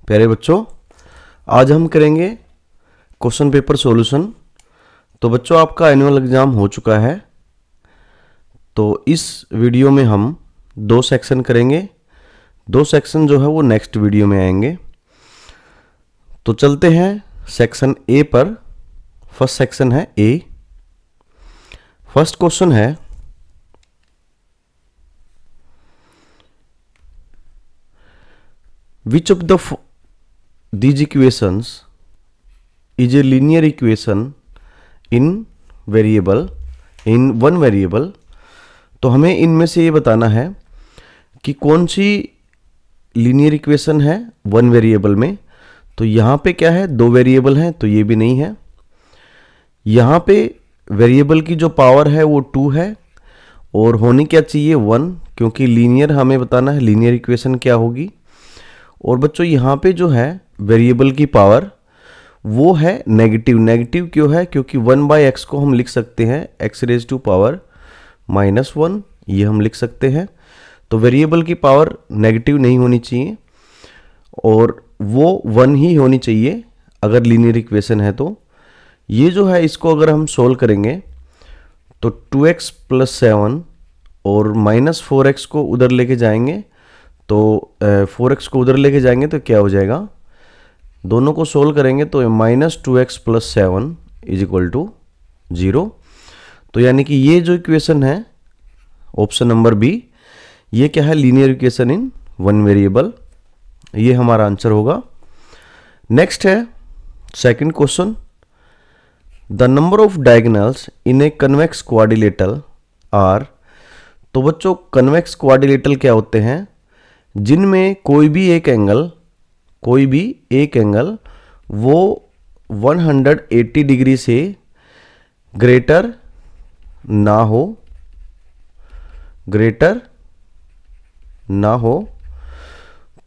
प्यारे बच्चों, आज हम करेंगे क्वेश्चन पेपर सॉल्यूशन। तो बच्चों, आपका एनुअल एग्ज़ाम हो चुका है। तो इस वीडियो में हम दो सेक्शन करेंगे। दो सेक्शन जो है वो नेक्स्ट वीडियो में आएंगे। तो चलते हैं सेक्शन ए पर। फर्स्ट सेक्शन है ए। फर्स्ट क्वेश्चन है, which of these equations is a linear equation in one variable। तो हमें इनमें से ये बताना है कि कौन सी लीनियर इक्वेशन है वन वेरिएबल में। तो यहाँ पे क्या है, दो वेरिएबल हैं, तो ये भी नहीं है। यहाँ पे वेरिएबल की जो पावर है वो 2 है और होनी क्या चाहिए 1, क्योंकि लीनियर हमें बताना है लीनियर इक्वेशन क्या होगी। और बच्चों, यहाँ पे जो है वेरिएबल की पावर वो है नेगेटिव। नेगेटिव क्यों है? क्योंकि 1/x को हम लिख सकते हैं x⁻⁻1, ये हम लिख सकते हैं। तो वेरिएबल की पावर नेगेटिव नहीं होनी चाहिए और वो 1 ही होनी चाहिए अगर लीनियर इक्वेशन है। तो ये जो है इसको अगर हम सोल्व करेंगे तो 2x + 7 और -4x को उधर लेके जाएंगे तो 4x को उधर लेके जाएंगे तो क्या हो जाएगा, दोनों को सोल्व करेंगे तो -2x + 7 = 0। तो यानी कि ये जो इक्वेशन है ऑप्शन नंबर बी, ये क्या है, linear equation in one variable. ये हमारा आंसर होगा। नेक्स्ट है second question, the number of diagonals in a convex quadrilateral are. तो बच्चों, कन्वेक्स क्वाड्रिलेटरल क्या होते हैं? जिनमें कोई भी एक एंगल वो 180 डिग्री से ग्रेटर ना हो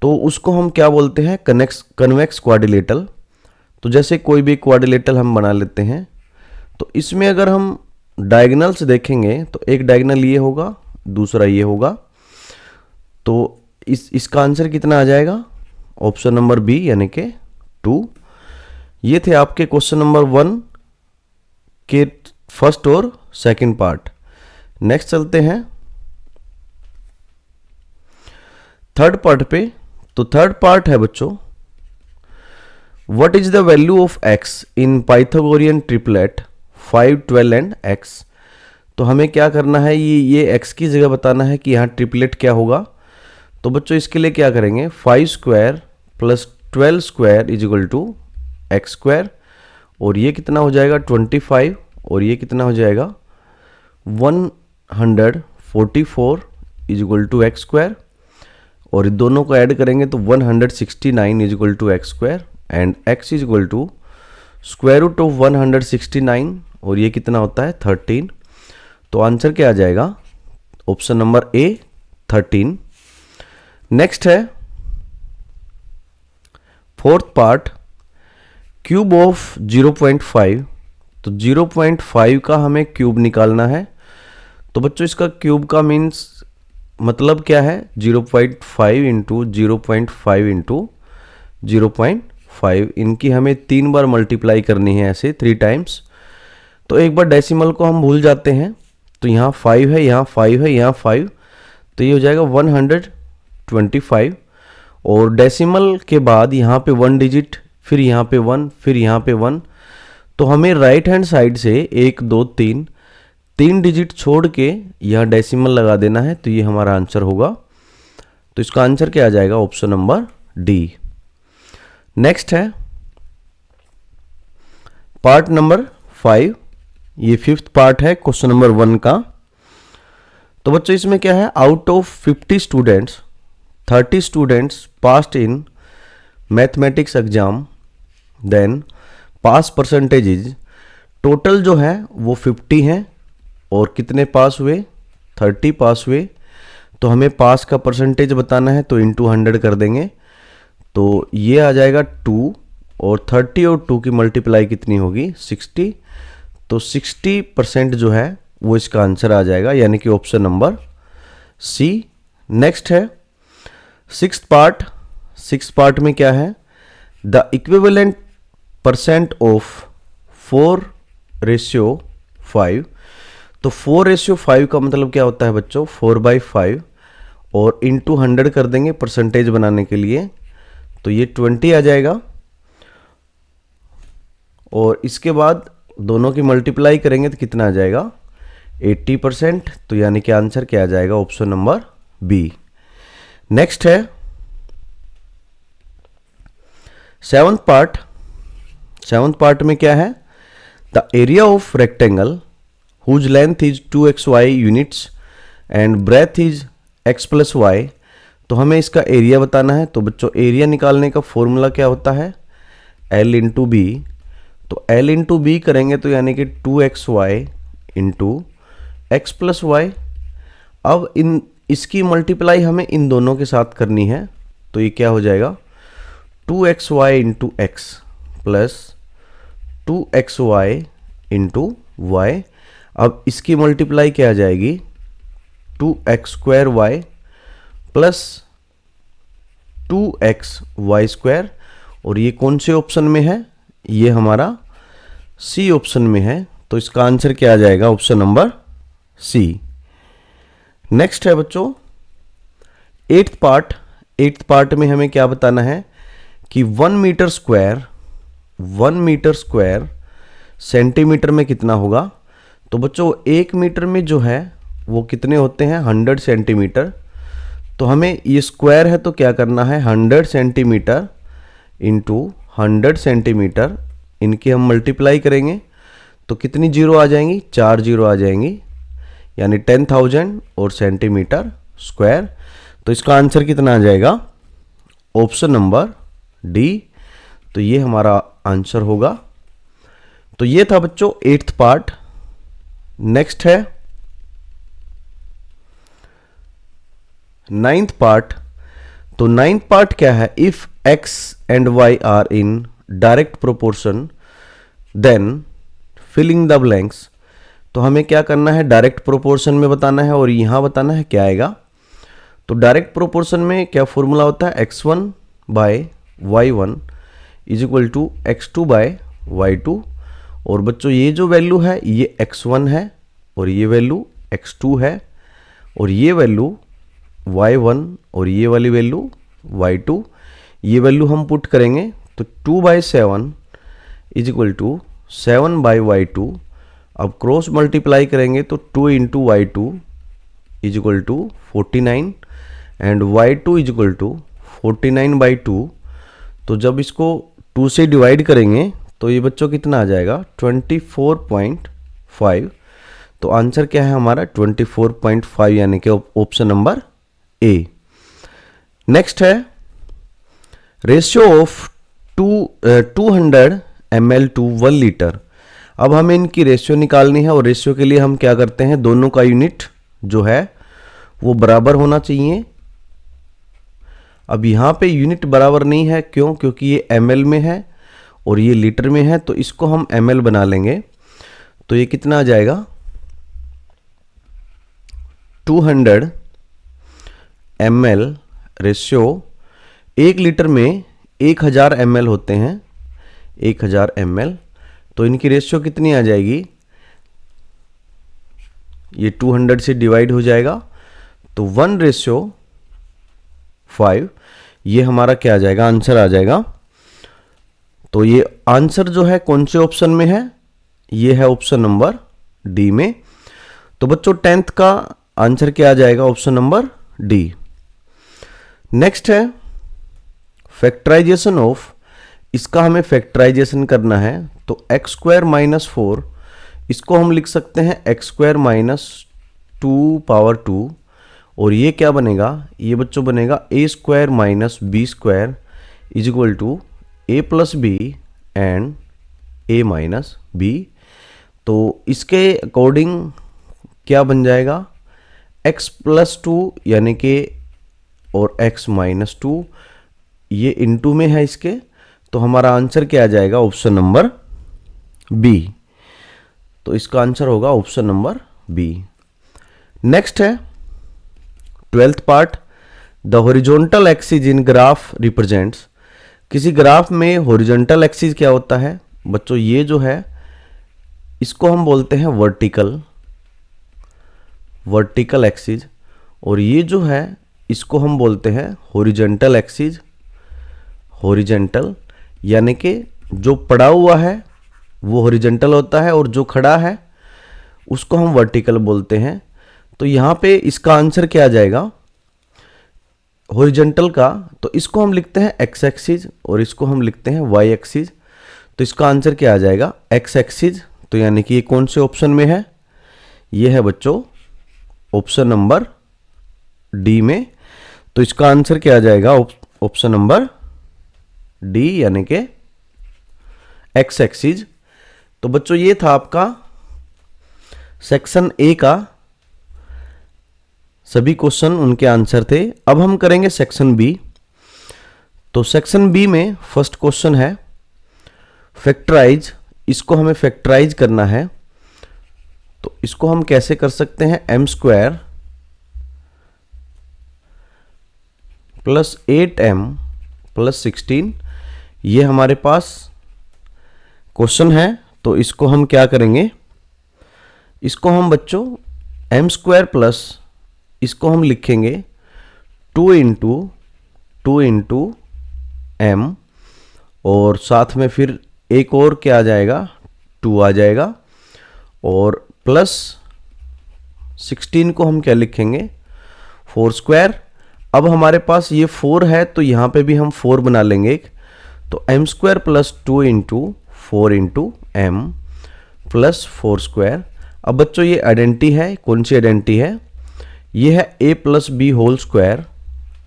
तो उसको हम क्या बोलते हैं, कन्वेक्स क्वाड्रिलेटरल। तो जैसे कोई भी क्वाड्रिलेटरल हम बना लेते हैं तो इसमें अगर हम डायगोनल्स देखेंगे तो एक डायगोनल ये होगा, दूसरा ये होगा। तो इसका आंसर कितना आ जाएगा, ऑप्शन नंबर बी यानी कि 2। ये थे आपके क्वेश्चन नंबर 1 के फर्स्ट और सेकंड पार्ट। नेक्स्ट चलते हैं थर्ड पार्ट पे। तो थर्ड पार्ट है बच्चों, what is the value of x in Pythagorean triplet 5, 12 and x। तो हमें क्या करना है, ये x की जगह बताना है कि यहाँ ट्रिपलेट क्या होगा। तो बच्चों, इसके लिए क्या करेंगे, 5² + 12² = x²। और ये कितना हो जाएगा 25 और ये कितना हो जाएगा 144 = x²। और दोनों को ऐड करेंगे तो 169 = x² एंड x = √169 और ये कितना होता है 13। तो आंसर क्या आ जाएगा, ऑप्शन नंबर ए 13। नेक्स्ट है फोर्थ पार्ट, क्यूब ऑफ 0.5। तो 0.5 का हमें क्यूब निकालना है। तो बच्चों, इसका क्यूब का मीन्स मतलब क्या है, 0.5 × 0.5 × 0.5। इनकी हमें 3 बार मल्टीप्लाई करनी है, ऐसे 3 टाइम्स। तो एक बार डेसिमल को हम भूल जाते हैं। तो यहाँ 5 है, यहाँ 5 है, यहाँ 5, तो ये हो जाएगा 125। और डेसिमल के बाद यहाँ पे 1 डिजिट, फिर यहाँ पे 1, फिर यहाँ पे 1। तो हमें राइट हैंड साइड से 1, 2, 3 डिजिट छोड़ के यहाँ डेसिमल लगा देना है। तो ये हमारा आंसर होगा। तो इसका आंसर क्या आ जाएगा, ऑप्शन नंबर डी। नेक्स्ट है पार्ट नंबर 5। ये 5th पार्ट है क्वेश्चन नंबर 1 का। तो बच्चों, इसमें क्या है, out of 50 students 30 students passed in mathematics exam, then pass percentage is. Total जो है वो 50 हैं और कितने पास हुए, 30 पास हुए। तो हमें पास का परसेंटेज बताना है तो इंटू 100 कर देंगे। तो ये आ जाएगा 2 और 30 और 2 की मल्टीप्लाई कितनी होगी 60। तो 60% जो है वो इसका आंसर आ जाएगा, यानी कि ऑप्शन नंबर सी। नेक्स्ट है 6th पार्ट। 6th पार्ट में क्या है, द इक्विवेलेंट परसेंट ऑफ 4:5। तो 4:5 का मतलब क्या होता है बच्चों, 4/5 और इंटू 100 कर देंगे परसेंटेज बनाने के लिए, तो ये 20 आ जाएगा। और इसके बाद दोनों की मल्टीप्लाई करेंगे तो कितना आ जाएगा, 80%। तो यानी कि आंसर क्या आ जाएगा, ऑप्शन नंबर बी। नेक्स्ट है 7th पार्ट। 7th पार्ट में क्या है, the area of rectangle whose length is 2xy units and breadth is x + y। तो हमें इसका एरिया बताना है। तो बच्चों एरिया निकालने का फॉर्मूला क्या होता है, L × B। तो L × B करेंगे तो यानी कि 2xy × x + y। अब इसकी मल्टीप्लाई हमें इन दोनों के साथ करनी है, तो ये क्या हो जाएगा, 2xy × x + 2xy × y। अब इसकी मल्टीप्लाई क्या आ जाएगी, 2x² प्लस 2xy²। और ये कौन से ऑप्शन में है, ये हमारा सी ऑप्शन में है। तो इसका आंसर क्या आ जाएगा, ऑप्शन नंबर सी। नेक्स्ट है बच्चों 8th पार्ट। 8th पार्ट में हमें क्या बताना है कि 1 मीटर स्क्वायर सेंटीमीटर में कितना होगा। तो बच्चों 1 मीटर में जो है वो कितने होते हैं, 100 सेंटीमीटर। तो हमें ये स्क्वायर है तो क्या करना है, 100 सेंटीमीटर इंटू 100 सेंटीमीटर, इनकी हम मल्टीप्लाई करेंगे तो कितनी जीरो आ जाएंगी, 4 जीरो आ जाएंगी, यानी 10,000 और सेंटीमीटर स्क्वायर। तो इसका आंसर कितना आ जाएगा, ऑप्शन नंबर डी। तो ये हमारा आंसर होगा। तो ये था बच्चों 8th पार्ट। नेक्स्ट है 9th पार्ट। तो 9th पार्ट क्या है, if x and y are in direct proportion then filling the blanks. तो हमें क्या करना है, डायरेक्ट प्रोपोर्शन में बताना है और यहां बताना है क्या आएगा। तो डायरेक्ट प्रोपोर्शन में क्या फॉर्मूला होता है, x1/y1 = x2/y2। और बच्चों ये जो वैल्यू है ये x1 है और ये वैल्यू x2 है और ये वैल्यू y1 और ये वाली वैल्यू y2। ये वैल्यू हम पुट करेंगे तो 2/7 = 7/y2। अब क्रॉस मल्टीप्लाई करेंगे तो 2 × y2 = 49 एंड y2 = 49/2। तो जब इसको 2 से डिवाइड करेंगे तो ये बच्चों कितना आ जाएगा, 24.5। तो आंसर क्या है हमारा, 24.5, यानी कि ऑप्शन नंबर ए। नेक्स्ट है ratio of 200 ml to 1 litre. अब हमें इनकी रेशियो निकालनी है और रेशियो के लिए हम क्या करते हैं, दोनों का यूनिट जो है वो बराबर होना चाहिए। अब यहाँ पे यूनिट बराबर नहीं है, क्यों, क्योंकि ये ml में है और ये लीटर में है, तो इसको हम ml बना लेंगे। तो ये कितना आ जाएगा, 200 ml रेशियो 1 लीटर में 1000 ml होते हैं, 1000 ml। तो इनकी रेशियो कितनी आ जाएगी, ये 200 से डिवाइड हो जाएगा तो 1:5। ये हमारा क्या आ जाएगा, आंसर आ जाएगा। तो ये आंसर जो है कौन से ऑप्शन में है, ये है ऑप्शन नंबर डी में। तो बच्चों 10th का आंसर क्या आ जाएगा, ऑप्शन नंबर डी। नेक्स्ट है फैक्टराइजेशन ऑफ। इसका हमें फैक्टराइजेशन करना है तो x² - 4 इसको हम लिख सकते हैं x² - 2^2। और ये क्या बनेगा, ये बच्चों बनेगा a² - b² = a + b and a - b। तो इसके अकॉर्डिंग क्या बन जाएगा, x + 2 यानी कि और x - 2, ये इनटू में है इसके। तो हमारा आंसर क्या आ जाएगा, ऑप्शन नंबर बी। तो इसका आंसर होगा ऑप्शन नंबर बी। नेक्स्ट है 12th part. The horizontal axis in graph represents. किसी ग्राफ में हॉरिजॉन्टल एक्सिस क्या होता है बच्चों, ये जो है इसको हम बोलते हैं वर्टिकल एक्सिस, और ये जो है इसको हम बोलते हैं हॉरिजॉन्टल एक्सिस। हॉरिजॉन्टल यानी कि जो पड़ा हुआ है वो हॉरिजॉन्टल होता है और जो खड़ा है उसको हम वर्टिकल बोलते हैं। तो यहाँ पे इसका आंसर क्या आ जाएगा हॉरिजॉन्टल का, तो इसको हम लिखते हैं एक्स एक्सिस और इसको हम लिखते हैं वाई एक्सिस। तो इसका आंसर क्या आ जाएगा एक्स एक्सिस। तो यानी कि ये कौन से ऑप्शन में है, ये है बच्चों ऑप्शन नंबर डी में। तो इसका आंसर क्या आ जाएगा ऑप्शन नंबर डी यानी कि एक्स एक्सिस। तो बच्चों ये था आपका सेक्शन ए का सभी क्वेश्चन, उनके आंसर थे। अब हम करेंगे सेक्शन बी। तो सेक्शन बी में फर्स्ट क्वेश्चन है फैक्टराइज। इसको हमें फैक्टराइज करना है, तो इसको हम कैसे कर सकते हैं, M square plus 8m plus 16, ये हमारे पास क्वेश्चन है। तो इसको हम क्या करेंगे, इसको हम बच्चों एम स्क्वायर प्लस इसको हम लिखेंगे 2 इंटू एम, और साथ में फिर एक और क्या आ जाएगा 2 आ जाएगा, और प्लस 16 को हम क्या लिखेंगे 4 स्क्वायर। अब हमारे पास ये 4 है तो यहाँ पे भी हम 4 बना लेंगे एक, तो M square plus 2 into 4 into M plus 4 square. अब बच्चों ये आइडेंटिटी है, कौन सी आइडेंटिटी है, ये है a plus B whole square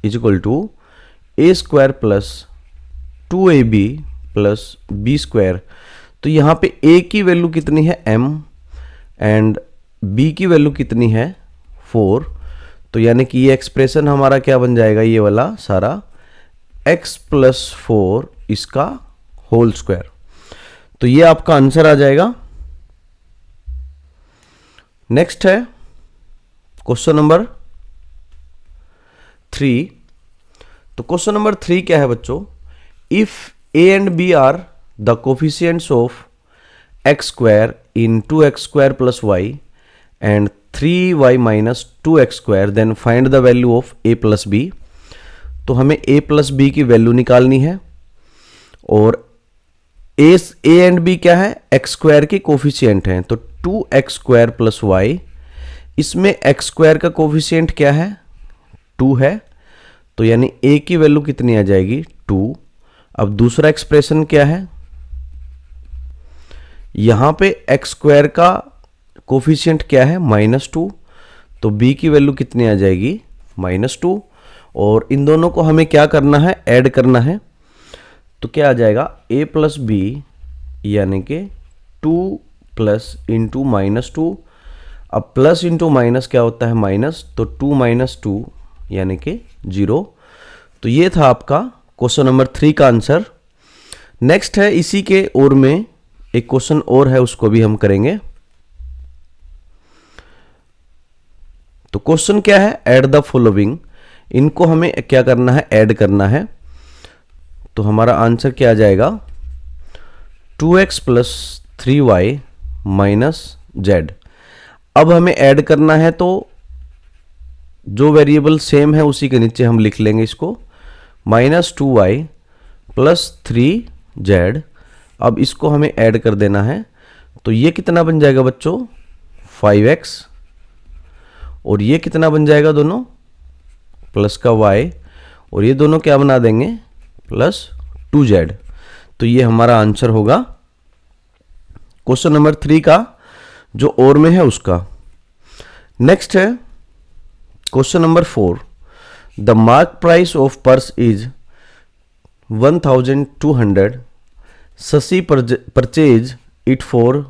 is equal to A square plus 2ab plus B square. तो यहाँ पे a की वैल्यू कितनी है m एंड b की वैल्यू कितनी है 4। तो यानी कि ये एक्सप्रेशन हमारा क्या बन जाएगा, ये वाला सारा x प्लस 4 इसका होल स्क्वायर। तो ये आपका आंसर आ जाएगा। नेक्स्ट है क्वेश्चन नंबर 3। तो क्वेश्चन नंबर 3 क्या है बच्चों, if a and b are the coefficients of x square in 2x square plus Y and 3y minus 2x square, then find the value of a plus b। तो हमें a plus b की value निकालनी है, और a and b क्या है, x square के coefficient हैं। तो 2x स्क्वायर प्लस वाई, इसमें x स्क्वायर का कोफिशिएंट क्या है 2 है, तो यानी a की वैल्यू कितनी आ जाएगी 2। अब दूसरा एक्सप्रेशन क्या है, यहां पे x स्क्वायर का कोफिशिएंट क्या है -2, तो b की वैल्यू कितनी आ जाएगी -2, और इन दोनों को हमें क्या करना है, ऐड करना है। तो क्या आ जाएगा a प्लस बी यानी कि 2 प्लस इंटू -2। अब प्लस इंटू माइनस क्या होता है माइनस, तो 2 माइनस 2 यानी कि 0। तो ये था आपका क्वेश्चन नंबर 3 का आंसर। नेक्स्ट है इसी के और में एक क्वेश्चन और है, उसको भी हम करेंगे। तो क्वेश्चन क्या है, ऐड द फॉलोइंग। इनको हमें क्या करना है, ऐड करना है। तो हमारा आंसर क्या आ जाएगा 2x plus 3y minus Z. अब हमें ऐड करना है, तो जो वेरिएबल सेम है उसी के नीचे हम लिख लेंगे इसको, -2y प्लस 3z। अब इसको हमें ऐड कर देना है, तो ये कितना बन जाएगा बच्चों 5x, और ये कितना बन जाएगा दोनों प्लस का y, और ये दोनों क्या बना देंगे प्लस 2z। तो ये हमारा आंसर होगा क्वेश्चन नंबर 3 का, जो और में है उसका। नेक्स्ट है question number 4। The mark price of purse is 1200, Shashi purchase it for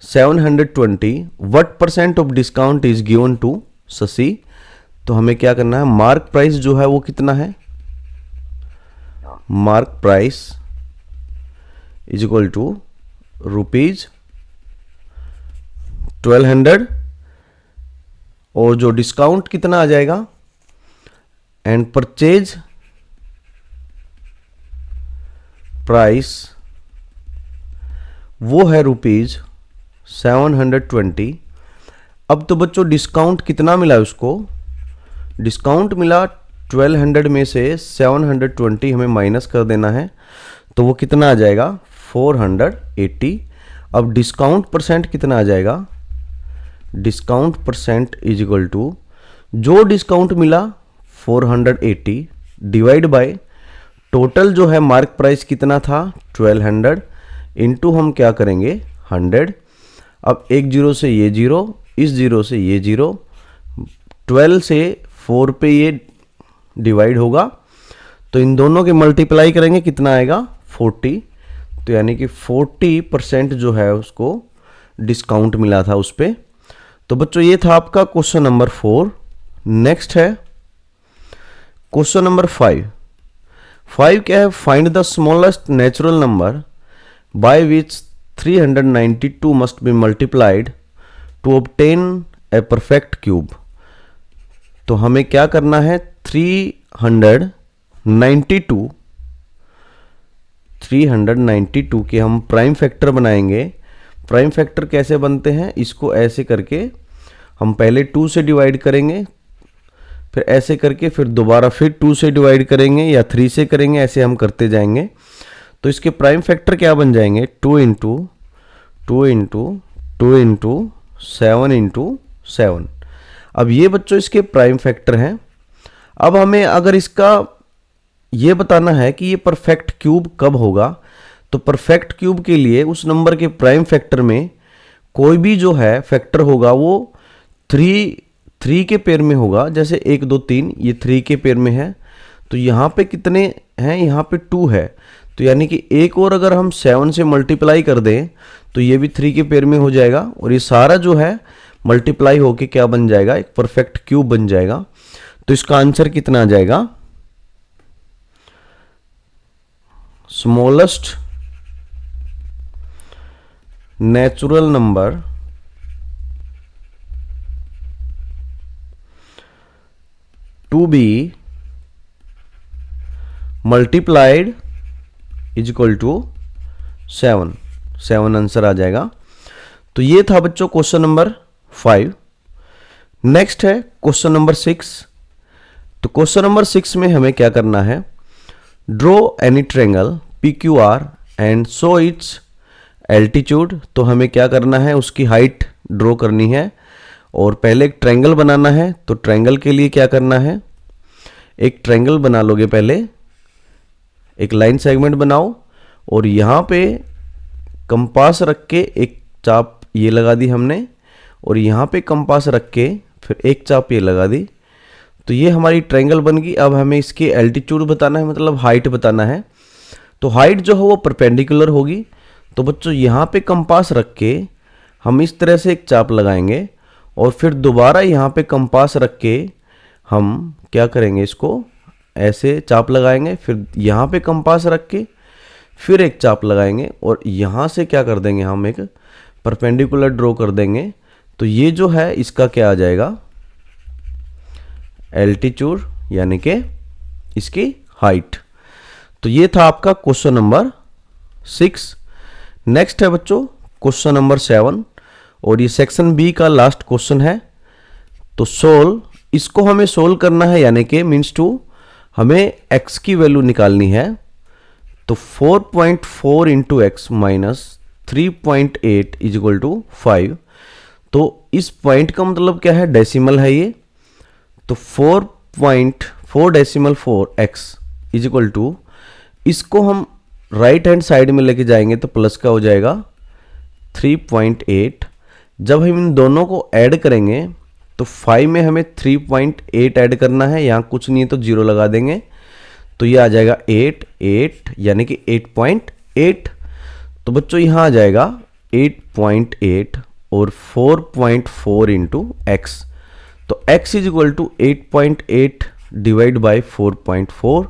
720, what % of discount is given to Shashi. तो हमें क्या करना है, मार्क प्राइस जो है वो कितना है, mark price is equal to ₹1200, और जो डिस्काउंट कितना आ जाएगा, एंड परचेज प्राइस वो है ₹720। अब तो बच्चों डिस्काउंट कितना मिला उसको, डिस्काउंट मिला 1200 में से 720 हमें माइनस कर देना है, तो वो कितना आ जाएगा 480। अब डिस्काउंट परसेंट कितना आ जाएगा, discount percent is equal to जो डिस्काउंट मिला 480 डिवाइड बाय टोटल जो है मार्क प्राइस कितना था 1200 इंटू हम क्या करेंगे 100। अब एक जीरो से ये जीरो, इस जीरो से ये जीरो, 12 से 4 पे ये डिवाइड होगा, तो इन दोनों के मल्टीप्लाई करेंगे कितना आएगा 40। तो यानी कि 40% जो है उसको डिस्काउंट मिला था उस पे। तो बच्चों ये था आपका क्वेश्चन नंबर 4। नेक्स्ट है क्वेश्चन नंबर 5। 5 क्या है, find the smallest natural number by which 392 must be multiplied to obtain a perfect cube. तो हमें क्या करना है 392 के हम प्राइम फैक्टर बनाएंगे। प्राइम फैक्टर कैसे बनते हैं, इसको ऐसे करके हम पहले 2 से डिवाइड करेंगे, फिर ऐसे करके फिर दोबारा फिर 2 से डिवाइड करेंगे या 3 से करेंगे, ऐसे हम करते जाएंगे। तो इसके प्राइम फैक्टर क्या बन जाएंगे 2 इंटू 2 इंटू 2 इंटू 7 इंटू 7। अब ये बच्चों इसके प्राइम फैक्टर हैं। अब हमें अगर इसका ये बताना है कि ये परफेक्ट क्यूब कब होगा, तो परफेक्ट क्यूब के लिए उस नंबर के प्राइम फैक्टर में कोई भी जो है फैक्टर होगा वो 3 के पेयर में होगा। जैसे 1 2 3 ये 3 के पेयर में है, तो यहाँ पे कितने हैं, यहाँ पे 2 है, तो यानी कि एक और अगर हम 7 से मल्टीप्लाई कर दें तो ये भी 3 के पेयर में हो जाएगा, और ये सारा जो है मल्टीप्लाई होके क्या बन जाएगा, एक परफेक्ट क्यूब बन जाएगा। तो इसका आंसर कितना आ जाएगा, smallest natural number to be multiplied is equal to 7 answer आ जाएगा। तो ये था बच्चों क्वेश्चन नंबर 5। नेक्स्ट है क्वेश्चन नंबर 6। तो क्वेश्चन नंबर 6 में हमें क्या करना है, draw any triangle PQR and show it's altitude. तो हमें क्या करना है, उसकी हाइट ड्रॉ करनी है और पहले एक ट्रायंगल बनाना है। तो ट्रायंगल के लिए क्या करना है, एक ट्रायंगल बना लोगे, पहले एक लाइन सेगमेंट बनाओ और यहाँ पे कंपास रख के एक चाप ये लगा दी हमने, और यहाँ पे कंपास रख के फिर एक चाप ये लगा दी। तो ये हमारी ट्रायंगल बन गई। अब हमें इसकी एल्टीट्यूड बताना है, मतलब हाइट बताना है। तो हाइट जो है वो परपेंडिकुलर होगी। तो बच्चों यहाँ पे कंपास रख के हम इस तरह से एक चाप लगाएंगे और फिर दोबारा यहाँ पे कंपास रख के हम क्या करेंगे, इसको ऐसे चाप लगाएंगे, फिर यहाँ पे कंपास रख के फिर एक चाप लगाएंगे और यहाँ से क्या कर देंगे, हम एक परपेंडिकुलर ड्रॉ कर देंगे। तो ये जो है इसका क्या आ जाएगा, एल्टीट्यूड, यानी कि इसकी हाइट। तो ये था आपका क्वेश्चन नंबर 6। नेक्स्ट है बच्चों क्वेश्चन नंबर 7, और ये सेक्शन बी का लास्ट क्वेश्चन है। तो सोल्व, इसको हमें सोल्व करना है, यानी कि मीन्स टू हमें x की वैल्यू निकालनी है। तो 4.4 into x minus 3.8 is equal to 5। तो इस पॉइंट का मतलब क्या है, डेसिमल है ये। तो 4.4 decimal 4x is equal to, इसको हम राइट हैंड साइड में लेके जाएंगे तो प्लस का हो जाएगा 3.8। जब हम इन दोनों को ऐड करेंगे तो 5 में हमें 3.8 ऐड करना है, यहाँ कुछ नहीं है तो 0 लगा देंगे, तो ये आ जाएगा 8 यानी कि 8.8। तो बच्चों यहाँ आ जाएगा 8.8 और 4.4 इंटू एक्स। तो x is equal to 8.8 divide by 4.4,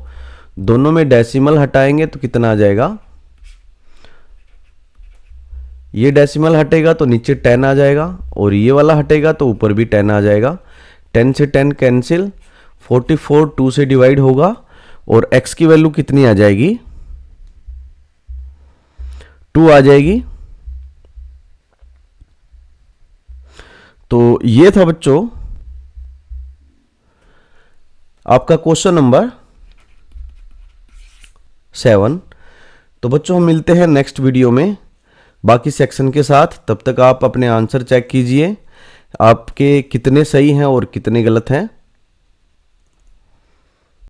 दोनों में डेसिमल हटाएंगे तो कितना आ जाएगा, ये डेसिमल हटेगा तो नीचे 10 आ जाएगा और ये वाला हटेगा तो ऊपर भी 10 आ जाएगा। 10 से 10 कैंसिल, 44 2 से डिवाइड होगा और x की वैल्यू कितनी आ जाएगी, 2 आ जाएगी। तो ये था बच्चों आपका क्वेश्चन नंबर 7। तो बच्चों हम मिलते हैं नेक्स्ट वीडियो में बाकी सेक्शन के साथ। तब तक आप अपने आंसर चेक कीजिए, आपके कितने सही हैं और कितने गलत हैं।